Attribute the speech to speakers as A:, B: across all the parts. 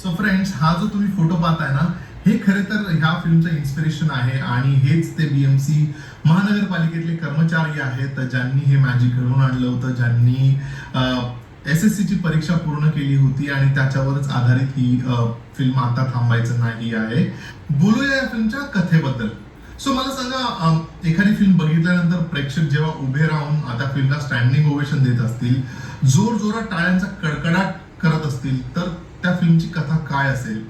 A: So friends, हा जो तुम्ही फोटो पाहताय ना, हे खरे तर ह्या फिल्मचं इन्स्पिरेशन आहे आणि हेच ते बीएमसी महानगरपालिकेतले कर्मचारी आहेत ज्यांनी हे मॅजिक घडवून आणलं होतं, ज्यांनी SSC ची परीक्षा पूर्ण केली होती आणि त्याच्यावरच आधारित ही फिल्म आता थांबायचं नाही आहे. बोलूया या फिल्मच्या कथेबद्दल. सो मला सांगा, एखादी फिल्म बघितल्यानंतर प्रेक्षक जेव्हा उभे राहून आता फिल्मला स्टँडिंग ओवेशन देत असतील, जोर जोरात टाळ्यांचा कडकडाट करत असतील, तर त्या फिल्मची कथा काय असेल?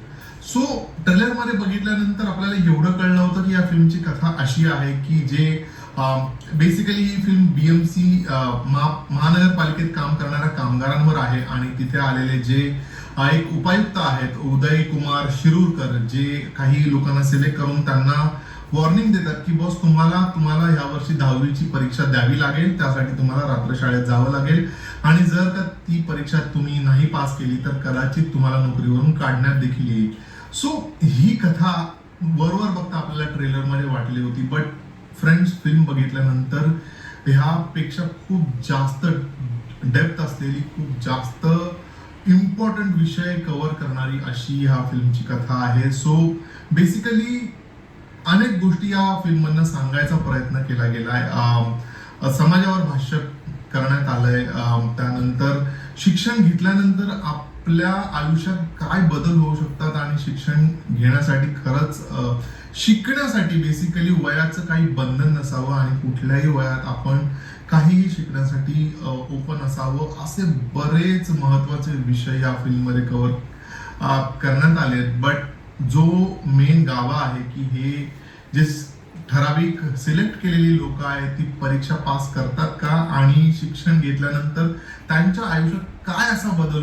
A: सो ट्रेलर मध्ये बघितल्यानंतर आपल्याला एवढं कळलं होतं की या फिल्मची कथा अशी आहे की जे बेसिकली ही फिल्म बीएमसी महानगरपालिकेत काम करणाऱ्या कामगारांवर आहे आणि तिथे आलेले जे एक उपायुक्त आहेत उदय कुमार शिरूरकर, जे काही लोकांना सिलेक्ट करून त्यांना वॉर्निंग देतात की बॉस तुम्हाला यावर्षी 10वीची परीक्षा द्यावी लागेल, त्यासाठी तुम्हाला रात्र शाळेत जावं लागेल आणि जर का ती परीक्षा तुम्ही नाही पास केली तर कदाचित तुम्हाला नोकरीवरून काढण्यात देखील येईल. सो ही कथा वरवर बघता आपल्याला ट्रेलर मध्ये वाटली होती, बट फ्रेंड्स, फिल्म बघितल्यानंतर ह्यापेक्षा खूप जास्त डेप्थ असलेली, खूप जास्त इम्पॉर्टंट विषय कव्हर करणारी अशी ह्या फिल्मची कथा आहे. सो बेसिकली अनेक गोष्टी या फिल्म मधनं सांगायचा प्रयत्न केला गेलाय. समाजावर भाष्य करण्यात आलंय. त्यानंतर शिक्षण घेतल्यानंतर आपल्या आयुष्यात काय बदल होऊ शकतात आणि शिक्षण घेण्यासाठी खरंच शिकण्यासाठी बेसिकली वयाचं काही बंधन नसावं आणि कुठल्याही वयात आपण काहीही शिकण्यासाठी ओपन असावं, असे बरेच महत्वाचे विषय या फिल्म मध्ये कव्हर करण्यात आले. बट जो मेन गाभा आहे की हे जे ठराविक सिलेक्ट केलेली लोक आहेत ती परीक्षा पास करतात का आणि शिक्षण घेतल्यानंतर त्यांच्या आयुष्यात काय असा बदल